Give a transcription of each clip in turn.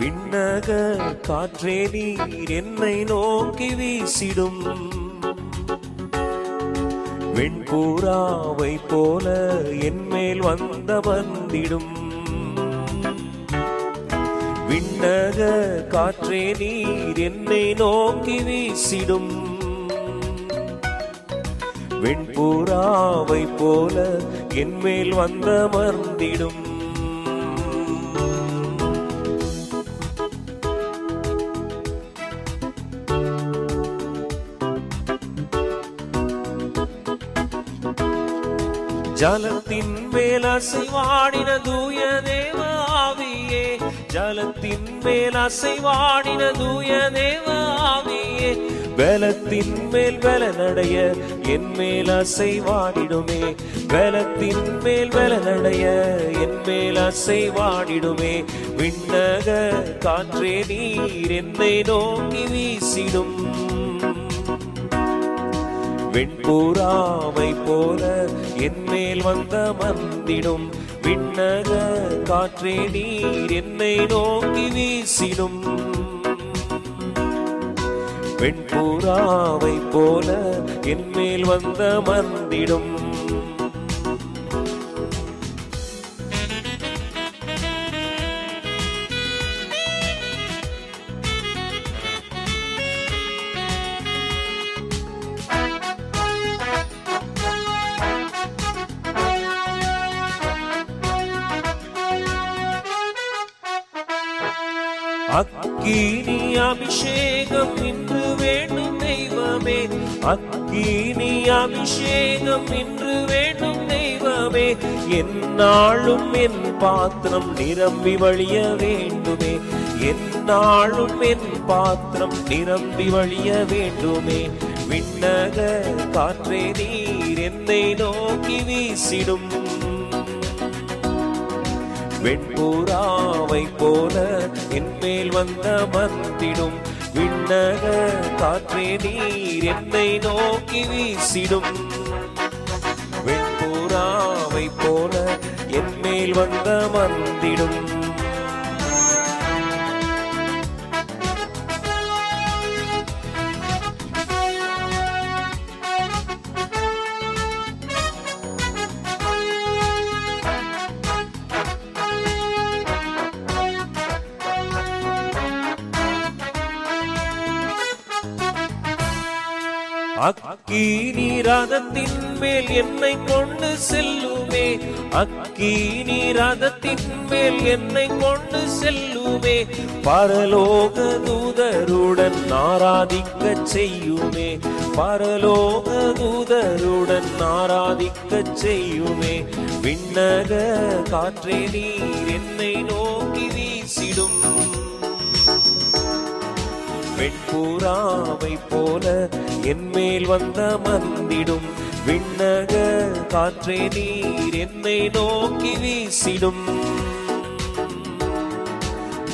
விண்ணக காற்றே நீர் என்னை நோக்கி வீசிடும். வெண்பூராவை போல என்மேல் வந்திடும். விண்ணக காற்றே நீர் என்னை நோக்கி வீசிடும். வெண்பூராவை போல என்மேல் வந்தமர்ந்திடும். ஜலத்தின் மேல் அசைவாடின தூய தேவ ஆவியே, ஜலத்தின் மேல் அசைவாடின தூய தேவ ஆவியே, பலத்தின் மேல் பலனடைய என் மேல் அசைவாடிடுமே. பலத்தின் மேல் பலனடைய என் மேல் அசைவாடிடுமே. விண்ணக காற்றே நீர் என்னை நோக்கி வீசிடும். வெண்பூராவை போல என்மேல் வந்தமர்ந்திடும். விண்ணக காற்றே நீர் என்னை நோக்கி வீசிடும். வெண்பூராவை போல என்மேல் வந்தமர்ந்திடும். அக்கினி அபிஷேகம் இன்று வேண்டும் தெய்வமே, அக்கினி அபிஷேகம் இன்று வேண்டும் தெய்வமே. எந்நாளும் என் பாத்திரம் நிரம்பி வழிய வேண்டுமே. எந்நாளும் என் பாத்திரம் நிரம்பி வழிய வேண்டுமே. விண்ணக காற்றே நீர் என்னை நோக்கி வீசிடும். வெண்பூராவை போல என்மேல் வந்தமர்ந்திடும். விண்ணக காற்றே நீர் என்னை நோக்கி வீசிடும். வெண்பூராவை போல என்மேல் வந்தமர்ந்திடும். அக்கினி ரதத்தின் மேல் என்னை கொண்டு செல்லுமே. அக்கினி ரதத்தின் மேல் என்னை கொண்டு செல்லுமே. பரலோக தூதருடன் ஆராதிக்க செய்யுமே. பரலோக தூதருடன் ஆராதிக்க செய்யுமே. விண்ணக காற்றே நீர் என்னை நோக்கி வீசிடும். வெண்பூராவை போல என்மேல் வந்தமர்ந்திடும். விண்ணக காற்றே நீர் என்னை நோக்கி வீசிடும்.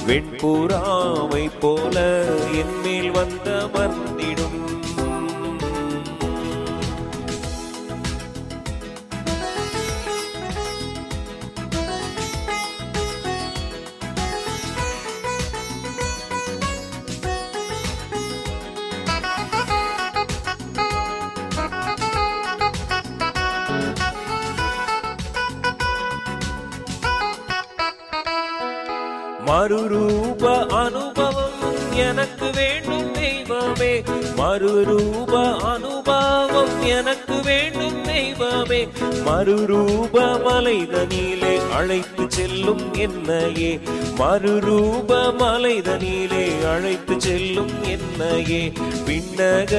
வெண்பூராவை போல என்மேல் வந்தமர்ந்திடும். மறுரூப அனுபவம் எனக்கு வேண்டும் தெய்வமே. மறுரூப அனுபவம் எனக்கு வேண்டும் தெய்வமே. மறுரூப மலைதனிலே அழைத்து செல்லும் என்னையே. மறுரூப மலைதனிலே அழைத்து செல்லும் என்னையே. விண்ணக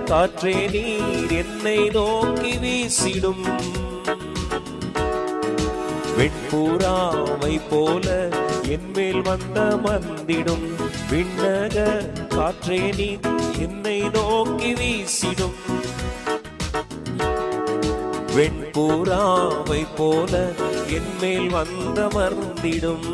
காற்றே நீர் என்னை நோக்கி வீசிடும். வெண்பூராவை போல என்மேல் வந்தமர்ந்திடும். விண்ணக காற்றே நீர் என்னை நோக்கி வீசிடும். வெண்பூராவை போல என்மேல் வந்தமர்ந்திடும்.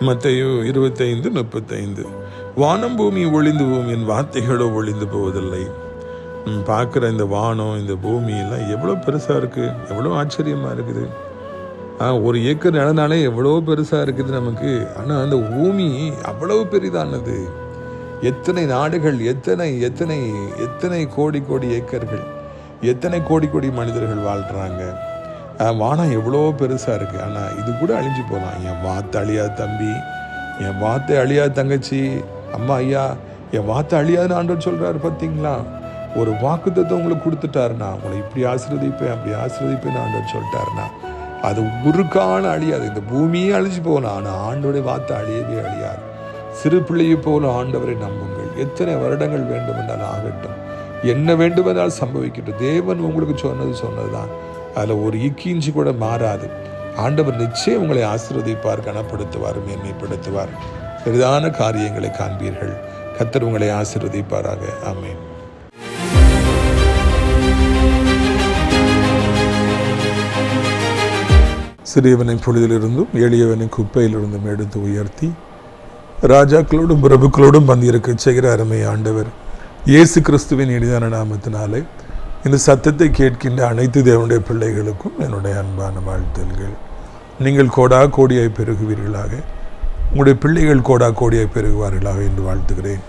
மத்தேயு 25:35. வானம் பூமி ஒளிந்து போகும், என் வார்த்தைகளோ ஒளிந்து போவதில்லை. பார்க்குற இந்த வானம், இந்த பூமியெல்லாம் எவ்வளோ பெருசாக இருக்குது, எவ்வளோ ஆச்சரியமாக இருக்குது. ஒரு ஏக்கர் நிலனாலே எவ்வளோ பெருசாக இருக்குது நமக்கு. ஆனால் அந்த பூமி அவ்வளவு பெரிதானது. எத்தனை நாடுகள், எத்தனை எத்தனை எத்தனை கோடி கோடி ஏக்கர்கள், எத்தனை கோடி கோடி மனிதர்கள் வாழ்கிறாங்க. வானம் எவ்வளோ பெருசாக இருக்குது. ஆனால் இது கூட அழிஞ்சு போகலாம். என் வார்த்தை அழியாத தம்பி, என் வார்த்தை அழியாத தங்கச்சி, அம்மா ஐயா, என் வார்த்தை அழியாதுன்னு ஆண்டவர் சொல்கிறாரு. பார்த்தீங்களா, ஒரு வாக்குத்தத்தம் உங்களுக்கு கொடுத்துட்டாருன்னா, உங்களை இப்படி ஆசீர்வதிப்பேன் அப்படி ஆசீர்வதிப்பேன்னு ஆண்டவர் சொல்லிட்டாருன்னா அது உருக்கான அழியாது. இந்த பூமியே அழிஞ்சு போகலாம், ஆனால் ஆண்டவருடைய வார்த்தை அழியவே அழியாது. சிறு பிள்ளையை போல ஆண்டவரை நம்புங்கள். எத்தனை வருடங்கள் வேண்டுமென்றால் ஆகட்டும், என்ன வேண்டுமென்றால் சம்பவிக்கட்டும். தேவன் உங்களுக்கு சொன்னது தான். அதில் ஒரு இக்கிஞ்சி கூட மாறாது. ஆண்டவர் நிச்சயம் உங்களை ஆசீர்வதிப்பார், கனப்படுத்துவார், மேன்மைப்படுத்துவார். பெரிதான காரியங்களை காண்பீர்கள். கர்த்தர் உங்களை ஆசீர்வதிப்பாராக. ஆமென். சிறியவனை பொழுதிலிருந்தும் எளியவனை குப்பையிலிருந்தும் எடுத்து உயர்த்தி ராஜாக்களோடும் பிரபுக்களோடும் பந்திருக்க செய்கிற அருமை ஆண்டவர் இயேசு கிறிஸ்துவின் இனிதான நாமத்தினாலே இந்த சத்தத்தை கேட்கின்ற அனைத்து தேவனுடைய பிள்ளைகளுக்கும் என்னுடைய அன்பான வாழ்த்துகள். நீங்கள் கோடா கோடியாய் பெருகுவீர்களாக, உங்களுடைய பிள்ளைகள் கோடா கோடியாய் பெருகுவார்களாக என்று வாழ்த்துகிறேன்.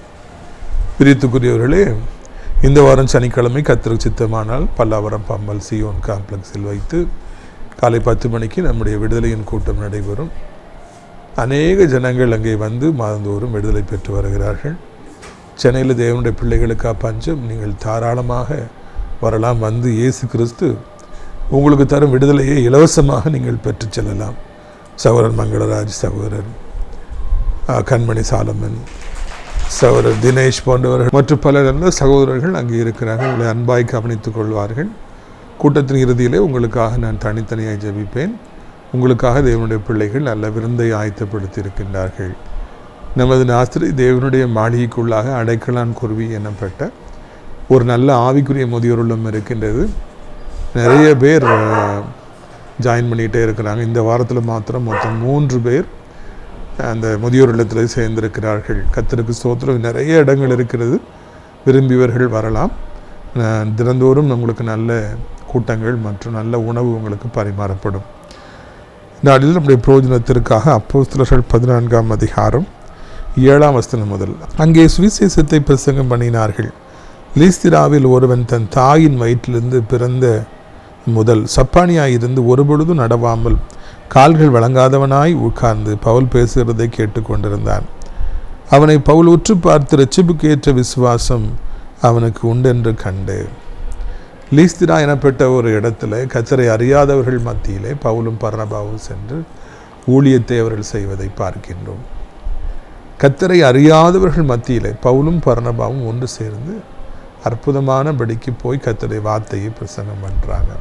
பிரித்துக்குரியவர்களே, இந்த வாரம் சனிக்கிழமை கர்த்தருக்கு சித்தமானால் பல்லாவரம் பம்மல் சியோன் காம்ப்ளெக்ஸில் வைத்து காலை 10 மணிக்கு நம்முடைய விடுதலையின் கூட்டம் நடைபெறும். அநேக ஜனங்கள் அங்கே வந்து மாதந்தோறும் விடுதலை பெற்று வருகிறார்கள். சென்னையில் தேவனுடைய பிள்ளைகளுக்காக பஞ்சம். நீங்கள் தாராளமாக வரலாம். வந்து இயேசு கிறிஸ்து உங்களுக்கு தரும் விடுதலையை இலவசமாக நீங்கள் பெற்று செல்லலாம். சகோதரர் மங்களராஜ், சகோதரர் கண்மணி சாலமன், சகோதரர் தினேஷ் போன்றவர்கள் மற்றும் பல நல்ல சகோதரர்கள் அங்கே இருக்கிறார்கள். உங்களை அன்பாய் கவனித்துக் கொள்வார்கள். கூட்டத்தின் இறுதியிலே உங்களுக்காக நான் தனித்தனியாக ஜெபிப்பேன். உங்களுக்காக தேவனுடைய பிள்ளைகள் நல்ல விருந்தை ஆயத்தப்படுத்தி இருக்கின்றார்கள். நமது நாஸ்திரி தேவனுடைய மாளிகைக்குள்ளாக அடைக்கலான் குருவி எனப்பட்ட ஒரு நல்ல ஆவிக்குரிய முதியோர் இல்லம் இருக்கின்றது. நிறைய பேர் ஜாயின் பண்ணிகிட்டே இருக்கிறாங்க. இந்த வாரத்தில் மாத்திரம் மொத்தம் 3 பேர் அந்த முதியோர் இல்லத்தில் சேர்ந்திருக்கிறார்கள். கர்த்தருக்கு ஸ்தோத்திரம். நிறைய இடங்கள் இருக்கிறது, விரும்பியவர்கள் வரலாம். தினந்தோறும் உங்களுக்கு நல்ல கூட்டங்கள் மற்றும் நல்ல உணவு உங்களுக்கு பரிமாறப்படும். நாளில் நம்முடைய பிரயோஜனத்திற்காக அப்போஸ்தலர்கள் 14ஆம் அதிகாரம் 7ஆம் வசனம் முதல். அங்கே சுவிசேஷத்தை பிரசங்கம் பண்ணினார்கள். லீஸ்திராவில் ஒருவன் தன் தாயின் வயிற்றிலிருந்து பிறந்த முதல் சப்பானியாயிருந்து ஒருபொழுதும் நடவாமல் கால்கள் வழங்காதவனாய் உட்கார்ந்து பவுல் பேசுகிறதை கேட்டுக்கொண்டிருந்தான். அவனை பவுல் உற்று பார்த்து இரட்சிப்புக்கு ஏற்ற விசுவாசம் அவனுக்கு உண்டென்று கண்டு. லீஸ்திரா எனப்பட்ட ஒரு இடத்துல கர்த்தரை அறியாதவர்கள் மத்தியிலே பவுலும் பர்னபாவும் சென்று ஊழியத்தை அவர்கள் செய்வதை பார்க்கின்றோம். கர்த்தரை அறியாதவர்கள் மத்தியிலே பவுலும் பர்னபாவும் ஒன்று சேர்ந்து அற்புதமான படிக்கு போய் கர்த்தருடைய வார்த்தையை பிரசங்கம் பண்ணுறாங்க.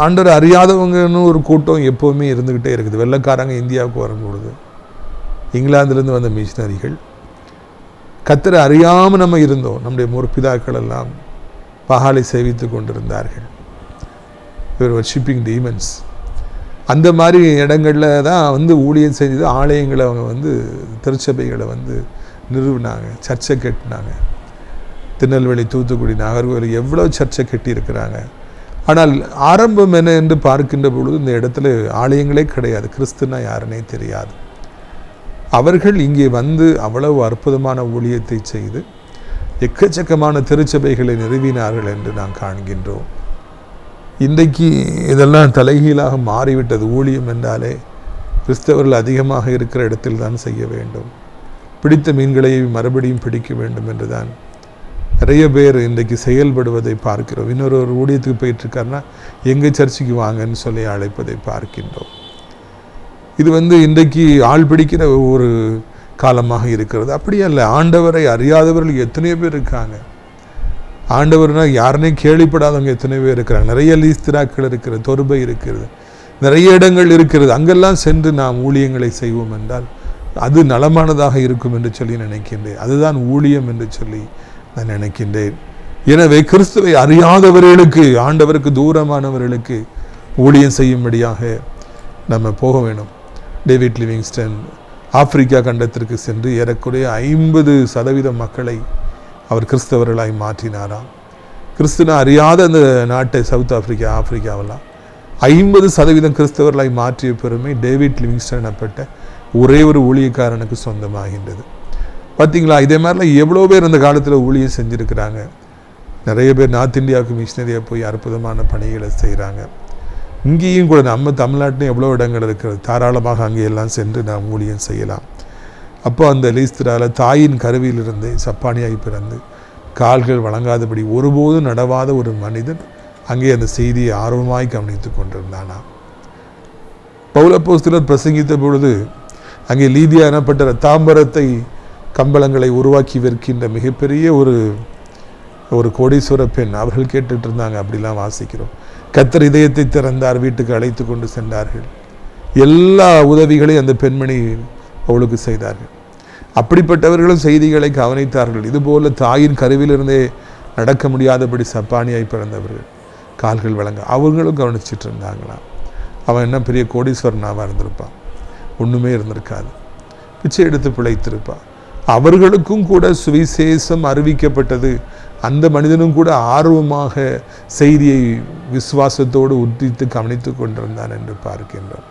ஆண்டவர் அறியாதவங்கன்னு ஒரு கூட்டம் எப்போவுமே இருந்துக்கிட்டே இருக்குது. வெள்ளைக்காரங்க இந்தியாவுக்கு வரும்பொழுது இங்கிலாந்துலேருந்து வந்த மிஷினரிகள், கர்த்தரை அறியாமல் நம்ம இருந்தோம். நம்முடைய முற்பிதாக்கள் எல்லாம் பகாலை சேவித்து கொண்டிருந்தார்கள். இவர் வர்ஷிப்பிங் டீமன்ஸ். அந்த மாதிரி இடங்களில் தான் வந்து ஊழியம் செஞ்சது. ஆலயங்களை அவங்க திருச்சபைகளை நிறுவினாங்க, சர்ச்சை கட்டினாங்க. திருநெல்வேலி, தூத்துக்குடி, நாகர்கோவில் எவ்வளோ சர்ச்சை கட்டி இருக்கிறாங்க. ஆனால் ஆரம்பம் என்ன என்று பார்க்கின்ற பொழுது இந்த இடத்துல ஆலயங்களே கிடையாது. கிறிஸ்துனா யாருன்னே தெரியாது. அவர்கள் இங்கே அவ்வளவு அற்புதமான ஊழியத்தை செய்து எக்கச்சக்கமான திருச்சபைகளை நிறுவினார்கள் என்று நாம் காண்கின்றோம். இன்றைக்கு இதெல்லாம் தலைகீழாக மாறிவிட்டது. ஊழியம் என்றாலே கிறிஸ்தவர்கள் அதிகமாக இருக்கிற இடத்தில் தான் செய்ய வேண்டும். பிடித்த மீன்களை மறுபடியும் பிடிக்க வேண்டும் என்று தான் நிறைய பேர் இன்றைக்கு செயல்படுவதை பார்க்கிறோம். இன்னொரு ஊழியத்துக்கு போயிட்டுருக்காருன்னா எங்கள் சர்ச்சுக்கு வாங்கன்னு சொல்லி அழைப்பதை பார்க்கின்றோம். இது இன்றைக்கு ஆள் பிடிக்கிற ஒரு காலமாக இருக்கிறது. அப்படியே இல்லை. ஆண்டவரை அறியாதவர்கள் எத்தனையோ பேர் இருக்காங்க. ஆண்டவர்னா யாருனே கேள்விப்படாதவங்க எத்தனையோ பேர் இருக்கிறாங்க. நிறைய லீஸ்திராக்கள் இருக்கிறது, தொருபை இருக்கிறது, நிறைய இடங்கள் இருக்கிறது. அங்கெல்லாம் சென்று நாம் ஊழியங்களை செய்வோம் என்றால் அது நலமானதாக இருக்கும் என்று சொல்லி நினைக்கின்றேன். அதுதான் ஊழியம் என்று சொல்லி நான் நினைக்கின்றேன். எனவே கிறிஸ்துவை அறியாதவர்களுக்கு, ஆண்டவருக்கு தூரமானவர்களுக்கு ஊழியம் செய்யும்படியாக நம்ம போக வேணும். டேவிட் லிவிங்ஸ்டன் ஆப்பிரிக்கா கண்டத்திற்கு சென்று ஏறக்குறைய 50% மக்களை அவர் கிறிஸ்தவர்களாய் மாற்றினாராம். கிறிஸ்துவ அறியாத அந்த நாட்டை சவுத் ஆப்பிரிக்காவெல்லாம் 50% கிறிஸ்தவர்களாய் மாற்றிய பெருமை டேவிட் லிவிங்ஸ்டன் எனப்பட்ட ஒரே ஒரு ஊழியக்காரனுக்கு சொந்தமாகின்றது. பார்த்தீங்களா, இதே மாதிரிலாம் எவ்வளோ பேர் அந்த காலத்தில் ஊழியம் செஞ்சுருக்கிறாங்க. நிறைய பேர் நார்த் இந்தியாவுக்கு மிஷினரியாக போய் அற்புதமான பணிகளை செய்கிறாங்க. இங்கேயும் கூட நம்ம தமிழ்நாட்டிலும் எவ்வளோ இடங்கள் இருக்கிறது, தாராளமாக அங்கேயெல்லாம் சென்று நாம் ஊழியம் செய்யலாம். அப்போ அந்த லீஸ்திரால தாயின் கருவியிலிருந்து சப்பானியாகி பிறந்து கால்கள் வழங்காதபடி ஒருபோதும் நடவாத ஒரு மனிதன் அங்கே அந்த செய்தியை ஆர்வமாய் கவனித்து கொண்டிருந்தானா. பவுல் அப்போஸ்தலர் பிரசங்கித்த பொழுது அங்கே லீதியா எனப்பட்ட தாம்பரத்தை கம்பளங்களை உருவாக்கி விற்கின்ற மிகப்பெரிய ஒரு கோடீஸ்வர பெண் அவர்கள் கேட்டுட்டு இருந்தாங்க. அப்படிலாம் வாசிக்கிறோம். கர்த்தர் இதயத்தை திறந்தார், வீட்டுக்கு அழைத்து கொண்டு சென்றார்கள். எல்லா உதவிகளையும் அந்த பெண்மணி அவளுக்கு செய்தார்கள். அப்படிப்பட்டவர்களும் செய்திகளை கவனித்தார்கள். இதுபோல தாயின் கருவிலிருந்தே நடக்க முடியாதபடி சப்பானியாய் பிறந்தவர்கள், கால்கள் வழங்க, அவங்களும் கவனிச்சிட்டு இருந்தாங்களாம். அவன் என்ன பெரிய கோடீஸ்வரனாக இருந்திருப்பான், ஒன்றுமே இருந்திருக்காது, பிச்சை எடுத்து பிழைத்திருப்பான். அவர்களுக்கும் கூட சுவிசேஷம் அறிவிக்கப்பட்டது. அந்த மனிதனும் கூட ஆர்வமாக செய்தியை விசுவாசத்தோடு உத்தித்து கவனித்து கொண்டிருந்தான் என்று பார்க்கின்றோம்.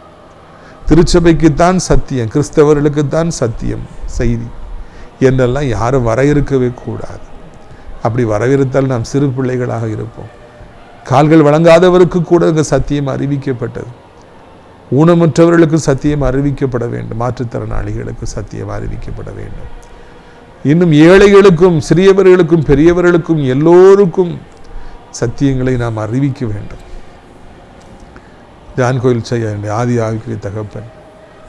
திருச்சபைக்குத்தான் சத்தியம், கிறிஸ்தவர்களுக்குத்தான் சத்தியம் செய்தி என்றெல்லாம் யாரும் வரையறுக்கவே கூடாது. அப்படி வரையறுத்தால் நாம் சிறு பிள்ளைகளாக இருப்போம். கால்கள் வழங்காதவருக்கு கூட அங்கே சத்தியம் அறிவிக்கப்பட்டது. ஊனமுற்றவர்களுக்கு சத்தியம் அறிவிக்கப்பட வேண்டும், மாற்றுத்திறனாளிகளுக்கு சத்தியம் அறிவிக்கப்பட வேண்டும். இன்னும் ஏழைகளுக்கும் சிறியவர்களுக்கும் பெரியவர்களுக்கும் எல்லோருக்கும் சத்தியங்களை நாம் அறிவிக்க வேண்டும். ஜான் கோயில் செய்ய ஆதி ஆவிக்குரிய தகப்பன்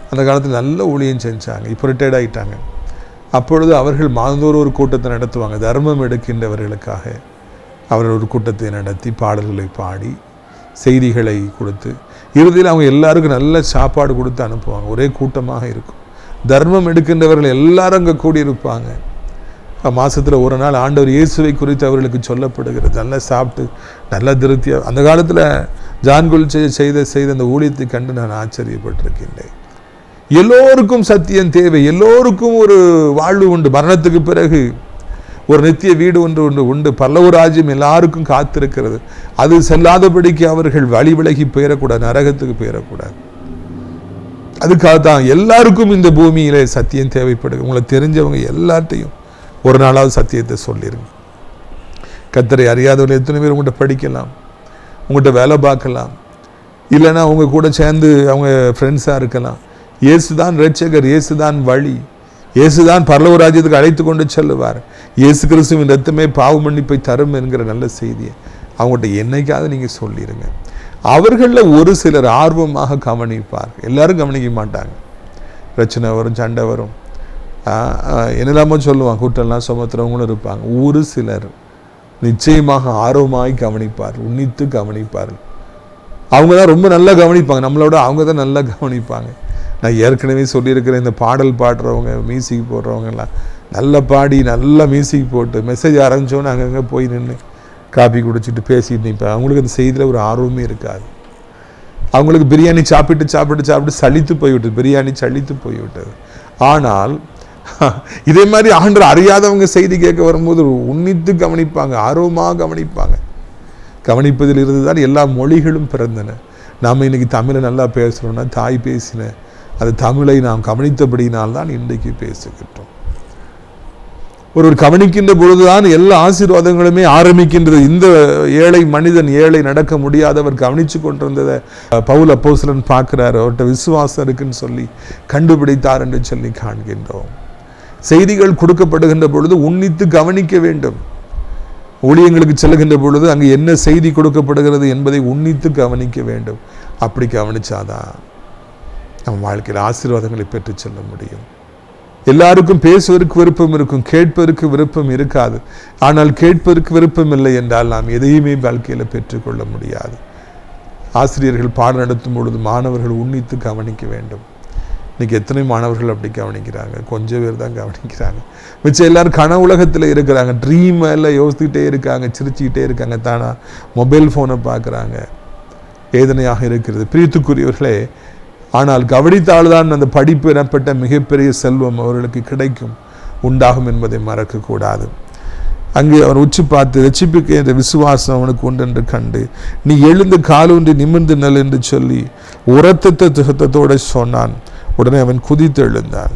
அந்த காலத்தில் நல்ல ஊழியம் செஞ்சாங்க. இப்போ ரிட்டையர்ட் ஆகிட்டாங்க. அப்பொழுது அவர்கள் மாதந்தோறும் ஒரு கூட்டத்தை நடத்துவாங்க. தர்மம் எடுக்கின்றவர்களுக்காக அவர்கள் ஒரு கூட்டத்தை நடத்தி பாடல்களை பாடி செய்திகளை கொடுத்து இறுதியில் அவங்க எல்லாருக்கும் நல்ல சாப்பாடு கொடுத்து அனுப்புவாங்க. ஒரே கூட்டமாக இருக்கும். தர்மம் எடுக்கின்றவர்கள் எல்லாரும் அங்கே கூடியிருப்பாங்க. மாதத்தில் ஒரு நாள் ஆண்டவர் இயேசுவை குறித்து அவர்களுக்கு சொல்லப்படுகிறது. நல்லா சாப்பிட்டு நல்லா திருப்தியாக. அந்த காலத்தில் ஜான்குல் செய்த அந்த ஊழியத்தை கண்டு நான் ஆச்சரியப்பட்டிருக்கின்றேன். எல்லோருக்கும் சத்தியம் தேவை, எல்லோருக்கும் ஒரு வாழ்வு உண்டு. மரணத்துக்கு பிறகு ஒரு நித்திய வீடு ஒன்று உண்டு. பல்லவ ராஜ்யம் எல்லாருக்கும் காத்திருக்கிறது. அது செல்லாதபடிக்கு அவர்கள் வழி விலகி போயிடக்கூடாது, நரகத்துக்கு போயிடக்கூடாது. அதுக்காகத்தான் எல்லாருக்கும் இந்த பூமியிலே சத்தியம் தேவைப்படுது. உங்களை தெரிஞ்சவங்க எல்லார்ட்டையும் ஒரு நாளாவது சத்தியத்தை சொல்லிடுங்க. கர்த்தரை அறியாதவர்கள் எத்தனை பேர் உங்கள்கிட்ட படிக்கலாம், உங்கள்கிட்ட வேலை பார்க்கலாம், இல்லைன்னா அவங்க கூட சேர்ந்து அவங்க ஃப்ரெண்ட்ஸாக இருக்கலாம். இயேசுதான் இரட்சகர், இயேசுதான் வழி, இயேசுதான் பரலோக ராஜ்யத்துக்கு அழைத்து கொண்டு செல்லுவார், இயேசு கிறிஸ்துவின் ரத்தமே பாவ மன்னிப்பை தரும் என்கிற நல்ல செய்தியை அவங்கள்ட்ட என்னைக்காவது நீங்கள் சொல்லிடுங்க. அவர்களில் ஒரு சிலர் ஆர்வமாக கவனிப்பார். எல்லாரும் கவனிக்க மாட்டாங்க. பிரச்சனை வரும், சண்டை வரும், என்னெல்லாமோ சொல்லுவாங்க, கூட்டம்லாம் சுமத்துறவங்களும் இருப்பாங்க. ஒரு சிலர் நிச்சயமாக ஆர்வமாய் கவனிப்பார், உன்னித்து கவனிப்பார். அவங்க தான் ரொம்ப நல்லா கவனிப்பாங்க, நம்மளோட அவங்க தான் நல்லா கவனிப்பாங்க. நான் ஏற்கனவே சொல்லியிருக்கிறேன், இந்த பாடல் பாடுறவங்க, மியூசிக் போடுறவங்கெல்லாம் நல்லா பாடி நல்லா மியூசிக் போட்டு மெசேஜ் ஆரம்பித்தோன்னு அங்கங்கே போய் நின்று காப்பி குடிச்சிட்டு பேசிட்டு நிற்பேன். அவங்களுக்கு அந்த செய்தியில் ஒரு ஆர்வமே இருக்காது. அவங்களுக்கு பிரியாணி சாப்பிட்டு சலித்து போய்விட்டது, பிரியாணி சலித்து போய்விட்டது. ஆனால் இதே மாதிரி ஆண்டவர் அறியாதவங்க செய்தி கேட்க வரும்போது உன்னித்து கவனிப்பாங்க, ஆர்வமாக கவனிப்பாங்க. கவனிப்பதில் இருந்து தான் எல்லா மொழிகளும் பிறந்தன. நாம் இன்னைக்கு தமிழை நல்லா பேசுகிறோம்னா தாய் பேசின அது தமிழை நாம் கவனித்தபடினால்தான் இன்றைக்கு பேசுகின்றோம். ஒரு கவனிக்கின்ற பொழுதுதான் எல்லா ஆசீர்வாதங்களுமே ஆரம்பிக்கின்றது. இந்த ஏழை மனிதன், ஏழை நடக்க முடியாதவர் கவனித்து கொண்டிருந்ததை பவுல் அப்போஸ்தலன் பார்க்கிறார். அவர்கிட்ட விசுவாசம் இருக்குன்னு சொல்லி கண்டுபிடித்தார் என்று சொல்லி காண்கின்றோம். செய்திகள் கொடுக்கப்படுகின்ற பொழுது உன்னித்து கவனிக்க வேண்டும். ஊழியங்களுக்கு செல்கின்ற பொழுது அங்கு என்ன செய்தி கொடுக்கப்படுகிறது என்பதை உன்னித்து கவனிக்க வேண்டும். அப்படி கவனிச்சாதான் நம்ம வாழ்க்கையில் ஆசீர்வாதங்களை பெற்று செல்ல முடியும். எல்லாருக்கும் பேசுவதற்கு விருப்பம் இருக்கும், கேட்பதற்கு விருப்பம் இருக்காது. ஆனால் கேட்பதற்கு விருப்பம் இல்லை என்றால் நாம் எதையுமே வாழ்க்கையில் பெற்றுக்கொள்ள முடியாது. ஆசிரியர்கள் பாடம் நடத்தும் பொழுது மாணவர்கள் உன்னித்து கவனிக்க வேண்டும். இன்றைக்கி எத்தனை மாணவர்கள் அப்படி கவனிக்கிறாங்க? கொஞ்சம் பேர் தான் கவனிக்கிறாங்க. மிச்சம் எல்லாரும் கன உலகத்தில் இருக்கிறாங்க, ட்ரீம் எல்லாம் யோசிச்சுக்கிட்டே இருக்காங்க, சிரிச்சுக்கிட்டே இருக்காங்க, தானா மொபைல் ஃபோனை பார்க்குறாங்க. வேதனையாக இருக்கிறது. பிரியத்துக்குரியவர்களே, ஆனால் கவனித்தால்தான் அந்த படிப்பு எனப்பட்ட மிகப்பெரிய செல்வம் அவர்களுக்கு கிடைக்கும், உண்டாகும் என்பதை மறக்கக்கூடாது. அங்கே அவன் உச்சி பார்த்து ரட்சிப்புக்கு என்ற விசுவாசம் அவனுக்கு உண்டென்று கண்டு, நீ எழுந்து காலூன்றி நிமிர்ந்து நல் என்று சொல்லி உரத்த துகத்தோடு சொன்னான். உடனே அவன் குதித்து எழுந்தான்.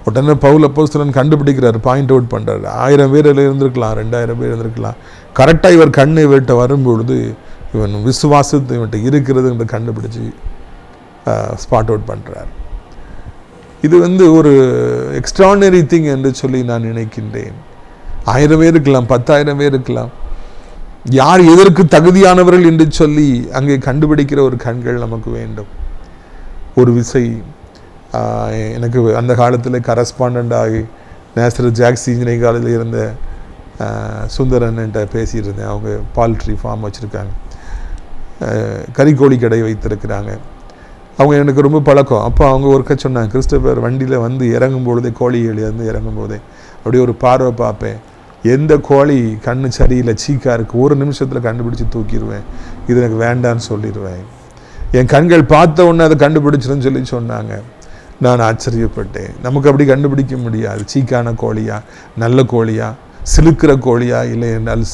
உடனே பவுல் அப்போஸ்தலன் கண்டுபிடிக்கிறார், பாயிண்ட் அவுட் பண்ணுறாரு. 1000 பேர் இருந்திருக்கலாம், 2000 பேர் இருந்திருக்கலாம். கரெக்டாக இவர் கண்ணை இவர்கிட்ட வரும்பொழுது இவன் விசுவாசத்தை இவன்கிட்ட இருக்கிறது என்று கண்டுபிடிச்சி ஸ்பாட் அவுட் பண்ணுறார். இது ஒரு எக்ஸ்ட்ரானரி திங் என்று சொல்லி நான் நினைக்கின்றேன். 1000 பேர் இருக்கலாம், 10,000 பேர் இருக்கலாம். யார் எதற்கு தகுதியானவர்கள் என்று சொல்லி அங்கே கண்டுபிடிக்கிற ஒரு கண்கள் நமக்கு வேண்டும். ஒரு விசை எனக்கு அந்த காலத்தில் கரஸ்பாண்டண்ட் ஆகி நேசரத் ஜாக்ஸ் இன்ஜினியரிங் காலேஜில் இருந்த சுந்தரன்ட்ட பேசிகிட்டு இருந்தேன். அவங்க பால்ட்ரி ஃபார்ம் வச்சுருக்காங்க, கறிக்கோழி கடை வைத்திருக்கிறாங்க. அவங்க எனக்கு ரொம்ப பழக்கம். அப்போ அவங்க ஒருக்க சொன்னாங்க, கிறிஸ்டபர் வண்டியில் வந்து இறங்கும் பொழுதே, கோழி வந்து இறங்கும் போதே அப்படியே ஒரு பார்வை பார்ப்பேன். எந்த கோழி கண்ணு சரியில்லை, சீக்காக இருக்குது, ஒரு நிமிஷத்தில் கண்டுபிடிச்சி தூக்கிடுவேன், இது எனக்கு வேண்டான்னு சொல்லிடுவேன். என் கண்கள் பார்த்த உடனே அதை கண்டுபிடிச்சிருன்னு சொல்லி சொன்னாங்க. நான் ஆச்சரியப்பட்டேன். நமக்கு அப்படி கண்டுபிடிக்க முடியாது. சீக்கான கோழியா, நல்ல கோழியா, சிலுக்கிற கோழியா, இல்லை என்றால்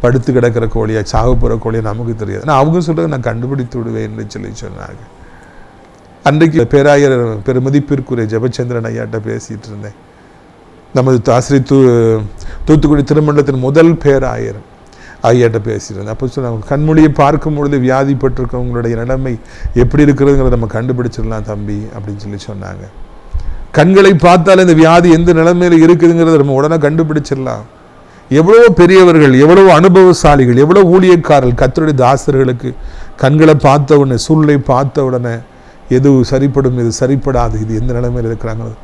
படுத்து கிடக்கிற கோழியா, சாகப்புற கோழியா நமக்கு தெரியாது. ஆனால் அவங்க சொல்கிறது நான் கண்டுபிடித்து விடுவேன் என்று சொல்லி சொன்னாங்க. அன்றைக்கு பேராயர் பெருமதிப்பிற்குரிய ஜெபச்சந்திரன் ஐயாட்ட பேசிகிட்டு இருந்தேன். நமது ஆசிரியர் தூத்துக்குடி திருமண்டலத்தின் முதல் பேராயர் ஐயாட்ட பேசியிருந்தேன். அப்போ சொன்னாங்க, கண்மொழியை பார்க்கும் பொழுது வியாதிப்பட்டிருக்கவங்களுடைய நிலைமை எப்படி இருக்கிறதுங்கிறத நம்ம கண்டுபிடிச்சிடலாம் தம்பி அப்படின்னு சொல்லி சொன்னாங்க. கண்களை பார்த்தால் இந்த வியாதி எந்த நிலைமையில் இருக்குதுங்கிறத நம்ம உடனே கண்டுபிடிச்சிடலாம். எவ்வளோ பெரியவர்கள், எவ்வளோ அனுபவசாலிகள், எவ்வளோ ஊழியக்காரர்கள் கர்த்தருடைய தாசர்களுக்கு கண்களை பார்த்த உடனே, சூழ்நிலை பார்த்த உடனே எது சரிப்படும், எது சரிப்படாது, இது எந்த நிலைமையில் இருக்கிறாங்க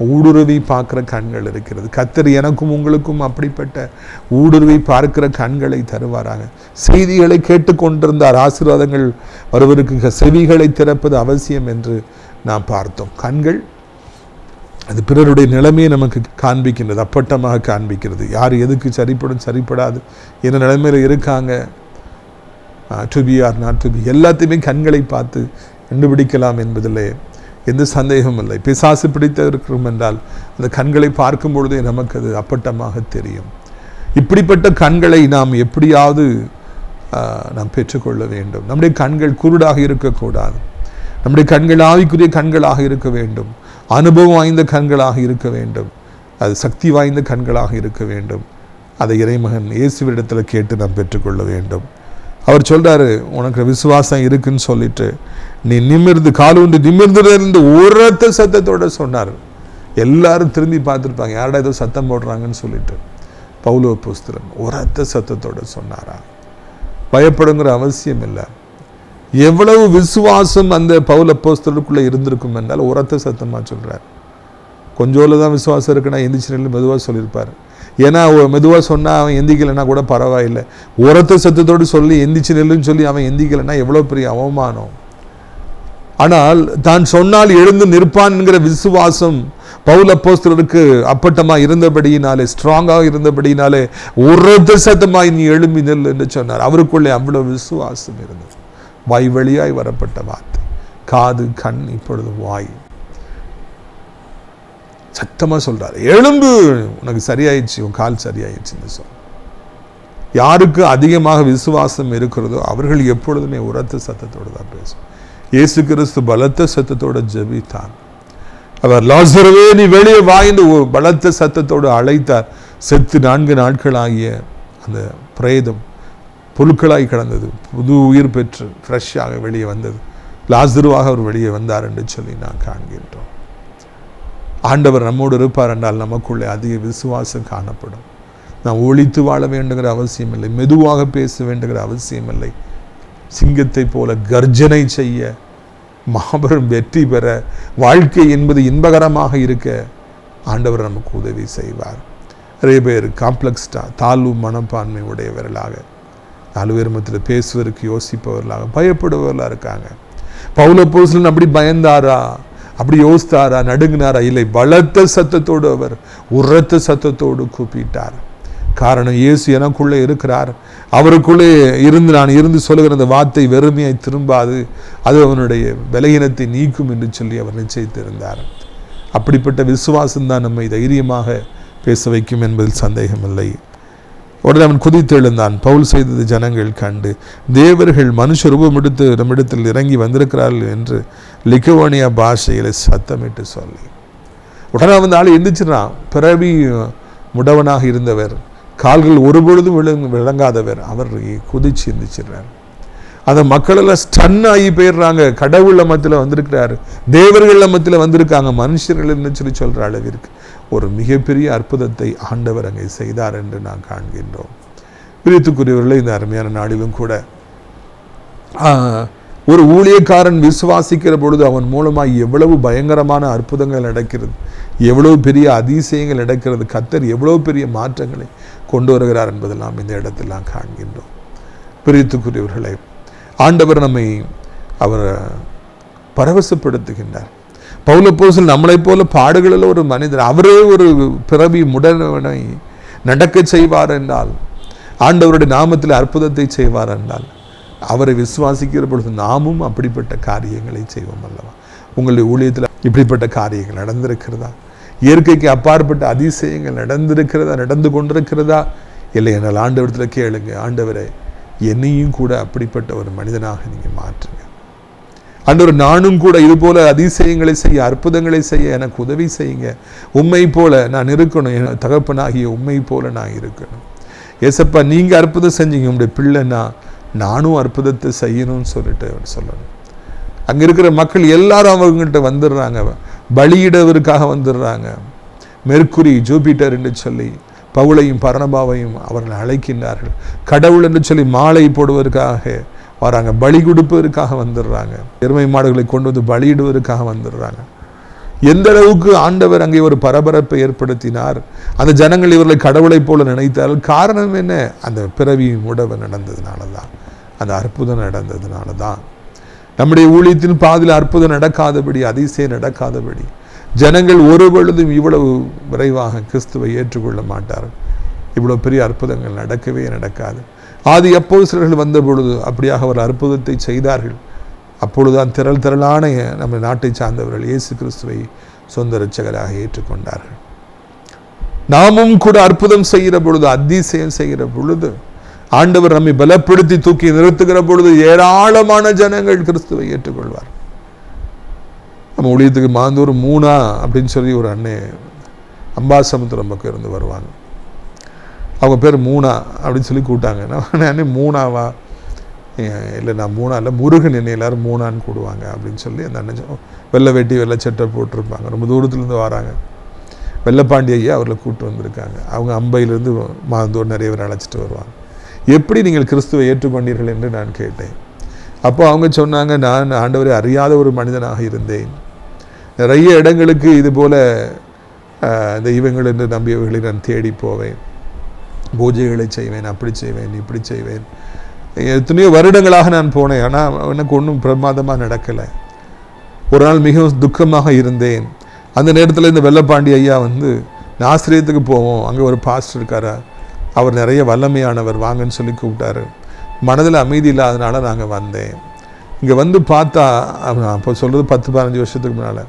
ஊடுருவி பார்க்குற கண்கள் இருக்கிறது. கர்த்தர் எனக்கும் உங்களுக்கும் அப்படிப்பட்ட ஊடுருவி பார்க்கிற கண்களை தருவாராங்க. செய்திகளை கேட்டுக்கொண்டிருந்தார். ஆசீர்வாதங்கள் வருவதற்கு செவிகளை திறப்பது அவசியம் என்று நாம் பார்த்தோம். கண்கள் அது பிறருடைய நிலைமையை நமக்கு காண்பிக்கின்றது, அப்பட்டமாக காண்பிக்கிறது. யார் எதுக்கு சரிப்படும் சரிப்படாது, என்ன நிலைமையில் இருக்காங்க, to be or not to be, எல்லாத்தையுமே கண்களை பார்த்து கண்டுபிடிக்கலாம் என்பதில் எந்த சந்தேகமும் இல்லை. பிசாசு பிடித்த இருக்கிறோம் என்றால் அந்த கண்களை பார்க்கும் பொழுதே நமக்கு அது அப்பட்டமாக தெரியும். இப்படிப்பட்ட கண்களை நாம் எப்படியாவது நாம் பெற்றுக்கொள்ள வேண்டும். நம்முடைய கண்கள் குருடாக இருக்கக்கூடாது. நம்முடைய கண்கள் ஆவிக்குரிய கண்களாக இருக்க வேண்டும். அனுபவம் வாய்ந்த கண்களாக இருக்க வேண்டும். அது சக்தி வாய்ந்த கண்களாக இருக்க வேண்டும். அதை இறைமகன் இயேசுவிடத்தில் கேட்டு நாம் பெற்றுக்கொள்ள வேண்டும். அவர் சொல்கிறாரு, உனக்கு விசுவாசம் இருக்குன்னு சொல்லிட்டு நீ நிமிர்ந்து காலூன்றி நிமிர்ந்துலேருந்து உரத்த சத்தத்தோடு சொன்னார். எல்லாரும் திரும்பி பார்த்துருப்பாங்க, யாரடா ஏதோ சத்தம் போடுறாங்கன்னு சொல்லிட்டு. பவுல் அப்போஸ்தலன் உரத்த சத்தத்தோடு சொன்னாரா? பயப்படுங்கிற அவசியம் இல்லை. எவ்வளவு விசுவாசம் அந்த பவுல் அப்போஸ்தலனுக்குள்ளே இருந்திருக்கும் என்றால் உரத்த சத்தமாக சொல்கிறார். கொஞ்சோல தான் விசுவாசம் இருக்குன்னா எந்திரிச்சு நெல்லு மெதுவாக சொல்லியிருப்பார். ஏன்னா மெதுவாக சொன்னால் அவன் எந்திக்கலைன்னா கூட பரவாயில்லை. உரத்த சத்தத்தோடு சொல்லி எந்திரிச்சு நெல்லுன்னு சொல்லி அவன் எந்திக்கலைன்னா எவ்வளோ பெரிய அவமானம். ஆனால் தான் சொன்னால் எழுந்து நிற்பான் என்கிற விசுவாசம் பவுல் அப்போஸ்தலருக்கு அப்பட்டமாக இருந்தபடியினாலே, ஸ்ட்ராங்காக இருந்தபடியினாலே உரத்த சத்தமாய் நீ எழும்பி நெல் என்று சொன்னார். அவருக்குள்ளே அவ்வளோ விசுவாசம் இருந்தது. வாய் வழியாய் வரப்பட்ட வார்த்தை, காது கண் இப்பொழுது வாய். சத்தமாக சொல்றாரு, எழும்பு, உனக்கு சரியாயிடுச்சு, உன் கால் சரியாயிடுச்சுன்னு சொல். யாருக்கு அதிகமாக விசுவாசம் இருக்கிறதோ அவர்கள் எப்பொழுதுமே உரத்த சத்தத்தோடு தான் பேசும். இயேசு கிறிஸ்து பலத்த சத்தத்தோடு ஜெபித்தார். அவர் லாசருவே நீ வெளியே வா என்று பலத்த சத்தத்தோடு அழைத்தார். செத்து 4 நாட்களாகிய அந்த பிரேதம் புழுக்களாய் கிடந்தது. புது உயிர் பெற்று ஃப்ரெஷ்ஷாக வெளியே வந்தது. லாசருவாக அவர் வெளியே வந்தார் என்று சொல்லி நான் காண்கின்றோம். ஆண்டவர் நம்மோடு இருப்பார் என்றால் நமக்குள்ளே அதிக விசுவாசம் காணப்படும். நாம் ஒழித்து வாழ வேண்டுகிற அவசியம் இல்லை, மெதுவாக பேச வேண்டுகிற அவசியம் இல்லை. சிங்கத்தை போல கர்ஜனை செய்ய, மாபெரும் வெற்றி பெற, வாழ்க்கை என்பது இன்பகரமாக இருக்க ஆண்டவர் நமக்கு உதவி செய்வார். நிறைய பேர் காம்ப்ளெக்ஸ்டாக தாழ்வு மனப்பான்மை உடையவர்களாக, 4 பேர் மத்தியில் பேசுவதற்கு யோசிப்பவர்களாக, பயப்படுபவர்களாக இருக்காங்க. பவுல் அப்போஸ்தலன் அப்படி பயந்தாரா, அப்படி யோசித்தாரா, நடுங்கினாரா? இல்லை, பலத்த சத்தத்தோடு அவர் உரத்த சத்தத்தோடு கூப்பிட்டார். காரணம் இயேசு எனக்குள்ளே இருக்கிறார், அவருக்குள்ளே இருந்து நான் இருந்து சொல்லுகிற அந்த வார்த்தை வெறுமையாய் திரும்பாது, அது அவனுடைய பலகீனத்தை நீக்கும் என்று சொல்லி அவர் நிச்சயித்திருந்தார். அப்படிப்பட்ட விசுவாசம்தான் நம்மை தைரியமாக பேச வைக்கும் என்பதில் சந்தேகமில்லை. உடனே அவன் குதித்தெழுந்தான். பவுல் செய்தது ஜனங்கள் கண்டு, தேவர்கள் மனுஷ ரூபம் எடுத்து நம்மிடத்தில் இறங்கி வந்திருக்கிறார்கள் என்று லிக்கவோனியா பாஷையில் சத்தமிட்டு சொல்லி, உடனே அவன் ஆள் எந்திரிச்சிடறான். பிறவி முடவனாக இருந்தவர், கால்கள் ஒருபொழுதும் விளங்காதவர், அவர் குதிச்சு எந்திரிச்சிடுறார். அந்த மக்கள் எல்லாம் ஸ்டன் ஆகி போயிடுறாங்க. கடவுள் மத்தியில் வந்திருக்கிறாரு, தேவர்கள் மத்தியில் வந்திருக்காங்க, மனுஷர்கள் என்ன சொல்லி சொல்ற அளவிற்கு ஒரு மிகப்பெரிய அற்புதத்தை ஆண்டவர் அங்கே செய்தார் என்று நாம் காண்கின்றோம். பிரியத்துக்குரியவர்களே, இந்த அருமையான நாளிலும் கூட ஒரு ஊழியக்காரன் விசுவாசிக்கிற பொழுது அவன் மூலமாக எவ்வளவு பயங்கரமான அற்புதங்கள் நடக்கிறது, எவ்வளவு பெரிய அதிசயங்கள் நடக்கிறது, கர்த்தர் எவ்வளவு பெரிய மாற்றங்களை கொண்டு வருகிறார் என்பதெல்லாம் இந்த இடத்தில் நாம் காண்கின்றோம். பிரியத்துக்குரியவர்களே, ஆண்டவர் நம்மை அவர் பரவசப்படுத்துகின்றார். பவுல் அப்போஸ்தலன் நம்மளைப் போல பாடுகளில் ஒரு மனிதர், அவரே ஒரு பிறவி முடவனை நடக்க செய்வார் என்றால், ஆண்டவருடைய நாமத்தில் அற்புதத்தை செய்வார் என்றால், அவரை விசுவாசிக்கிற பொழுது நாமும் அப்படிப்பட்ட காரியங்களை செய்வோம் அல்லவா? உங்களுடைய ஊழியத்தில் இப்படிப்பட்ட காரியங்கள் நடந்திருக்கிறதா? இயற்கைக்கு அப்பாற்பட்ட அதிசயங்கள் நடந்திருக்கிறதா, நடந்து கொண்டிருக்கிறதா? இல்லை என்றால் ஆண்டவரத்தில் கேளுங்க, ஆண்டவரை என்னையும் கூட அப்படிப்பட்ட ஒரு மனிதனாக நீங்கள் மாற்றுங்க. ஆண்டவர், நானும் கூட இது போல அதிசயங்களை செய்ய, அற்புதங்களை செய்ய எனக்கு உதவி செய்யுங்க. உம்மை போல நான் இருக்கணும், என் தகப்பனாகிய உம்மை போல நான் இருக்கணும். ஏசப்பா, நீங்கள் அற்புதம் செஞ்சீங்க, உங்களுடைய பிள்ளைன்னா நானும் அற்புதத்தை செய்யணும்னு சொல்லிட்டு அவர் சொல்லணும். அங்கே இருக்கிற மக்கள் எல்லாரும் அவங்ககிட்ட வந்துடுறாங்க, பலியிடவருக்காக வந்துடுறாங்க. மெர்க்குரி, ஜூபிட்டர் என்று சொல்லி பவுலையும் பர்னபாவையும் அவர்கள் அழைக்கின்றார்கள். கடவுள் என்று சொல்லி மாலை போடுவதற்காக வராங்க, பலி கொடுப்பதற்காக வந்துடுறாங்க, எருமை மாடுகளை கொண்டு வந்து பலியிடுவதற்காக வந்துடுறாங்க. எந்த அளவுக்கு ஆண்டவர் அங்கே ஒரு பரபரப்பை ஏற்படுத்தினார், அந்த ஜனங்கள் இவர்களை கடவுளை போல நினைத்தார்கள். காரணம் என்ன? அந்த பிறவி முடவு நடந்ததுனால தான், அந்த அற்புதம் நடந்ததுனால தான். நம்முடைய ஊழியத்தின் பாதியில் அற்புதம் நடக்காதபடி, அதிசயம் நடக்காதபடி ஜனங்கள் ஒரு பொழுதும் இவ்வளவு விரைவாக கிறிஸ்துவை ஏற்றுக்கொள்ள மாட்டார்கள். இவ்வளவு பெரிய அற்புதங்கள் நடக்கவே நடக்காது. ஆதி அப்போஸ்தலர்கள் வந்த பொழுது அப்படியாக ஒரு அற்புதத்தை செய்தார்கள். அப்பொழுதுதான் திரளான நம்ம நாட்டை சார்ந்தவர்கள் இயேசு கிறிஸ்துவை சொந்த இரட்சகராக ஏற்றுக்கொண்டார்கள். நாமும் கூட அற்புதம் செய்கிற பொழுது, அதிசயம் செய்கிற பொழுது, ஆண்டவர் நம்மை பலப்படுத்தி தூக்கி நிறுத்துகிற பொழுது ஏராளமான ஜனங்கள் கிறிஸ்துவை ஏற்றுக்கொள்வார். நம்ம ஊழியத்துக்கு மாந்தூர் மூணா அப்படின்னு சொல்லி ஒரு அண்ணே அம்பாசமுத்திரம் பக்கம் இருந்து வருவாங்க. அவங்க பேர் மூணா அப்படின்னு சொல்லி கூப்பிட்டாங்க. நான் அண்ணே மூணாவா? இல்லை, நான் மூணா இல்லை, முருகன் என்னை எல்லாரும் மூணான்னு கூடுவாங்க அப்படின்னு சொல்லி அந்த அண்ணன் வெள்ளை வேட்டி வெள்ளை சட்டை போட்டிருப்பாங்க. ரொம்ப தூரத்துலேருந்து வராங்க. வெள்ளப்பாண்டி ஐயா அவர்களை கூப்பிட்டு வந்திருக்காங்க. அவங்க அம்பையிலேருந்து மாந்தூர் நிறைய பேர் அழைச்சிட்டு வருவாங்க. எப்படி நீங்கள் கிறிஸ்துவை ஏற்றுக்கொண்டீர்கள் என்று நான் கேட்டேன். அப்போ அவங்க சொன்னாங்க, நான் ஆண்டவரை அறியாத ஒரு மனிதனாக இருந்தேன். நிறைய இடங்களுக்கு இது போல் தெய்வங்கள் என்று நம்பியவர்களை நான் தேடி போவேன், பூஜைகளை செய்வேன், அப்படி செய்வேன், இப்படி செய்வேன். எத்தனையோ வருடங்களாக நான் போனேன், ஆனால் எனக்கு ஒன்றும் பிரமாதமாக நடக்கலை. ஒரு நாள் மிகவும் துக்கமாக இருந்தேன். அந்த நேரத்தில் இந்த வெள்ளப்பாண்டி ஐயா வந்து, ஆசிரியத்துக்கு போவோம், அங்கே ஒரு பாஸ்டர் இருக்காரா, அவர் நிறைய வல்லமையானவர், வாங்கன்னு சொல்லி கூப்பிட்டாரு. மனதில் அமைதி இல்லாதனால நாங்கள் வந்தேன். இங்கே வந்து பார்த்தா, அப்போ சொல்கிறது 10-15 வருஷத்துக்கு முன்னால்,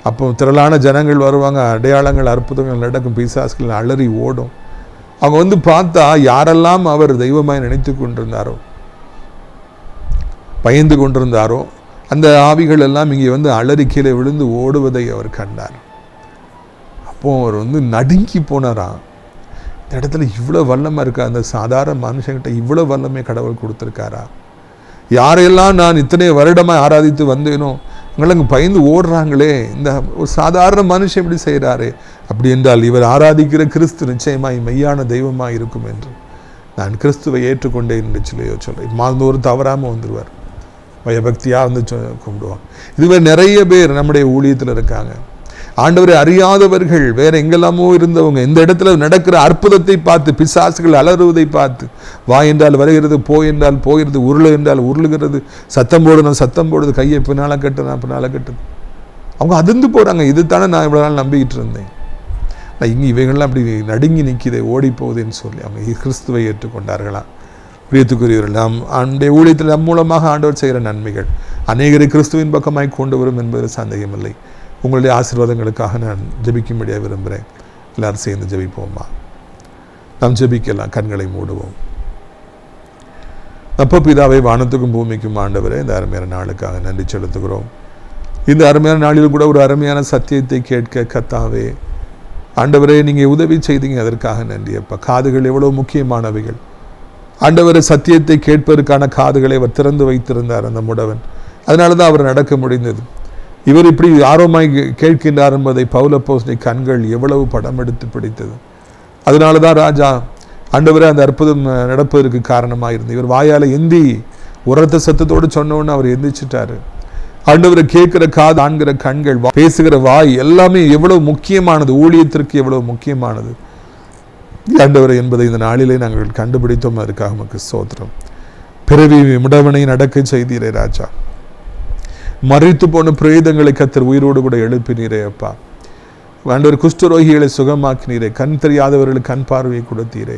அப்போ திரளான ஜனங்கள் வருவாங்க, அடையாளங்கள் அற்புதங்கள் நடக்கும், பிசாசுகள் அலறி ஓடும். அவங்க வந்து பார்த்தா யாரெல்லாம் அவர் தெய்வமாய் நினைத்து கொண்டிருந்தாரோ, பயந்து கொண்டிருந்தாரோ, அந்த ஆவிகள் எல்லாம் இங்கே வந்து அலறி கீழே விழுந்து ஓடுவதை அவர் கண்டார். அப்போ அவர் வந்து நடுங்கி போனாராம். இந்த இடத்துல இவ்வளோ வல்லமை இருக்கா, அந்த சாதாரண மனுஷங்கிட்ட இவ்வளோ வல்லமை கடவுள் கொடுத்துருக்காரா? யாரையெல்லாம் நான் இத்தனை வருடமாக ஆராதித்து வந்தேனோ அங்கே பயந்து ஓடுறாங்களே, இந்த ஒரு சாதாரண மனுஷன் இப்படி செய்கிறாரு. அப்படி என்றால் இவர் ஆராதிக்கிற கிறிஸ்து நிச்சயமாய் மெய்யான தெய்வமாக இருக்கும் என்று நான் கிறிஸ்துவை ஏற்றுக்கொண்டேன் என்று சொல்கிறேன். மாதந்தோறும் தவறாமல் வந்துடுவார், பயபக்தியாக வந்து கும்பிடுவாங்க. இதுவே நிறைய பேர் நம்முடைய ஊழியத்தில் இருக்காங்க. ஆண்டவரை அறியாதவர்கள் வேற எங்கெல்லாமோ இருந்தவங்க இந்த இடத்துல நடக்கிற அற்புதத்தை பார்த்து, பிசாசுகள் அலறுவதை பார்த்து, வா என்றால் வருகிறது, போ என்றால் போகிறது, உருளு என்றால் உருளுகிறது, சத்தம் போடுறது சத்தம் போடுறது, கையை பின்னால் கட்டு நான் பின்னால் கட்டுது, அவங்க அதிர்ந்து போகிறாங்க. இது தானே நான் இவ்வளோ நாள் நம்பிக்கிட்டு இருந்தேன். இங்கே இவைகள்லாம் அப்படி நடுங்கி நிற்கிதை ஓடி போகுதுன்னு சொல்லி அவங்க கிறிஸ்துவை ஏற்றுக்கொண்டார்களா? பிரியத்துக்குரியவர்கள், நாம் ஆண்டுடைய ஊழியத்தில் நம் மூலமாக ஆண்டவர் செய்கிற நன்மைகள் அநேகரை கிறிஸ்துவின் பக்கமாய் கொண்டு வரும் என்பதில் சந்தேகமில்லை. உங்களுடைய ஆசீர்வாதங்களுக்காக நான் ஜெபிக்கும்படியாக விரும்புகிறேன். எல்லாரும் சேர்ந்து ஜெபிப்போம்மா. நாம் ஜெபிக்கலாம். கண்களை மூடுவோம். அப்போ பிதாவை, வானத்துக்கும் பூமிக்கும் ஆண்டவரே, இந்த அருமையான நாளுக்காக நன்றி செலுத்துகிறோம். இந்த அருமையான நாளில் கூட ஒரு அருமையான சத்தியத்தை கேட்க கர்த்தாவே ஆண்டவரே நீங்கள் உதவி செய்தீங்க. அதற்காக நன்றி அப்பா. காதுகள் எவ்வளோ முக்கியமானவைகள் ஆண்டவரே. சத்தியத்தை கேட்பதற்கான காதுகளை அவர் திறந்து வைத்திருந்தார் அந்த முடவன். அதனால தான் அவர் நடக்க முடிந்தது. இவர் இப்படி ஆர்வமாய் கேட்கின்றார் என்பதை பவுல் அப்போஸ்தலன் கண்கள் எவ்வளவு படம் எடுத்து பிடித்தது. அதனால தான் ராஜா ஆண்டவரே அந்த அற்புதம் நடப்பதற்கு காரணமாக இருந்தது. இவர் வாயால் எந்தி உரத்த சத்தத்தோடு சொன்னோன்னு அவர் எந்திரிச்சிட்டாரு. ஆண்டவரை கேட்கிற காது, ஆண்கிற கண்கள், பேசுகிற வாய் எல்லாமே எவ்வளவு முக்கியமானது, ஊழியத்திற்கு எவ்வளவு முக்கியமானது ஆண்டவரை என்பதை இந்த நாளிலே நாங்கள் கண்டுபிடித்தோம். அதுக்காக நமக்கு ஸ்தோத்திரம். பிறவி முடவனை நடக்க செய்தீரே ராஜா. மறித்து போன பிரேதங்களை கர்த்தர் உயிரோடு கூட எழுப்பினீரே அப்பா. ஆண்டவர் குஷ்டரோகிகளை சுகமாக்கினீரே. கண் தெரியாதவர்களுக்கு கண் பார்வையை கொடுத்தீரே.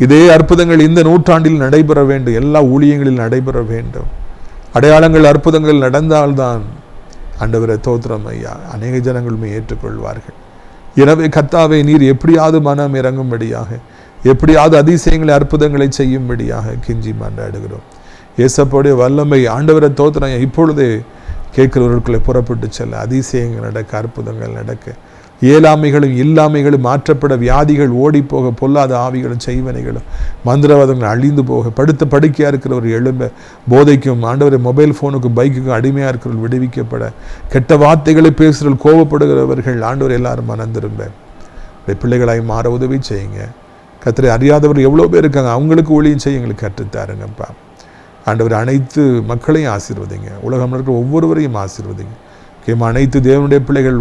இதே அற்புதங்கள் இந்த நூற்றாண்டில் நடைபெற வேண்டும். எல்லா ஊழியங்களில் நடைபெற வேண்டும். அடையாளங்கள் அற்புதங்கள் நடந்தால்தான் ஆண்டவரை தோத்திரம் ஐயா அநேக ஜனங்களுமே ஏற்றுக்கொள்வார்கள். எனவே கர்த்தாவே நீர் எப்படியாவது மனம் இறங்கும்படியாக, எப்படியாவது அதிசயங்களை அற்புதங்களை செய்யும்படியாக கெஞ்சி மன்றாடுகிறோம். இயேசப்போடைய வல்லமை ஆண்டவரை தோத்திரம் இப்பொழுதே கேட்கிறவர்களுக்குள்ளே புறப்பட்டு செல்ல, அதிசயங்கள் நடக்க, அற்புதங்கள் நடக்க, இயலாமைகளும் இல்லாமைகளும் மாற்றப்பட, வியாதிகள் ஓடி போக, பொல்லாத ஆவிகளும் செய்வனைகளும் மந்திரவாதங்கள் அழிந்து போக, படுத்த படுக்கையாக இருக்கிறவர் எழும்ப, போதைக்கும் ஆண்டவரை மொபைல் ஃபோனுக்கும் பைக்குக்கும் அடிமையாக இருக்கிறவர்கள் விடுவிக்கப்பட, கெட்ட வார்த்தைகளை பேசுகிறவர்கள், கோபப்படுகிறவர்கள் ஆண்டவர் எல்லாரும் மனம் திரும்ப பிள்ளைகளாய் மாற உதவி செய்யுங்க. கர்த்தரை அறியாதவர்கள் எவ்வளோ பேர் இருக்காங்க, அவங்களுக்கு ஊழியம் செய்ய எங்களுக்கு கற்றுத்தாருங்கப்பா. ஆண்டவர் அனைத்து மக்களையும் ஆசீர்வதிங்க. உலகம் இருக்கிற ஒவ்வொருவரையும் ஆசீர்வதிங்க. முக்கியமாக அனைத்து தேவனுடைய பிள்ளைகள்,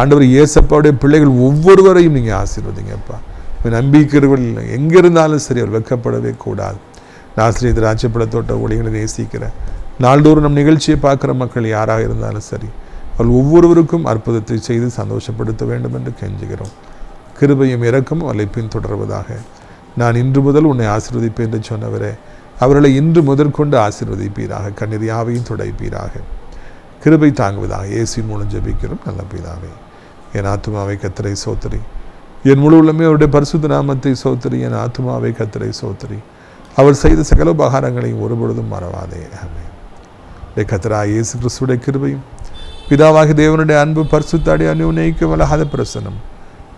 ஆண்டவர் இயேசப்பாவுடைய பிள்ளைகள் ஒவ்வொருவரையும் நீங்கள் ஆசீர்வதிங்கப்பா. நம்பிக்கிறவர்கள் எங்கே இருந்தாலும் சரி அவர் வெட்கப்படவே கூடாது. நாசிரியர் திராட்சைப்பழத்தோட்ட ஊழியர்களை நேசிக்கிறேன். நாள்தோறும் நம் நிகழ்ச்சியை பார்க்குற மக்கள் யாராக இருந்தாலும் சரி அவர்கள் ஒவ்வொருவருக்கும் அற்புதத்தை செய்து சந்தோஷப்படுத்த வேண்டும் என்று கெஞ்சுகிறோம். கிருபையும் இரக்கமும் அவளை பின்தொடர்வதாக. நான் இன்று முதல் உன்னை ஆசீர்வதிப்பேன் என்று சொன்னவரே, அவர்களை இன்று முதற்கொண்டு ஆசீர்வதிப்பீராக. கண்ணீர் யாவையும் துடைப்பீராக. கிருபை தாங்குவதாக. இயேசுவின் மூலம் ஜெபிக்கிறோம் நல்ல பிதாவே. என் ஆத்துமாவை கர்த்தரை சோத்திரி, என் முழு உள்ளமே அவருடைய பரிசுத்த நாமத்தை சோத்திரி. என் ஆத்துமாவை கர்த்தரை சோத்திரி, அவர் செய்த சகல உபகாரங்களையும் ஒருபொழுதும் மறவாதே. ஆமென். கர்த்தராகிய இயேசு கிறிஸ்துவுடைய கிருபையும் பிதாவாகிய தேவனுடைய அன்பு பரிசுத்த அந்யோன்யம் வளராத பிரசன்னம்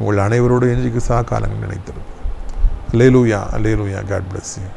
உங்கள் அனைவரோடு என்றைக்கு சகா காலங்கள் நினைத்திருக்கும். அல்லேலூயா, அல்லேலூயா. God bless you.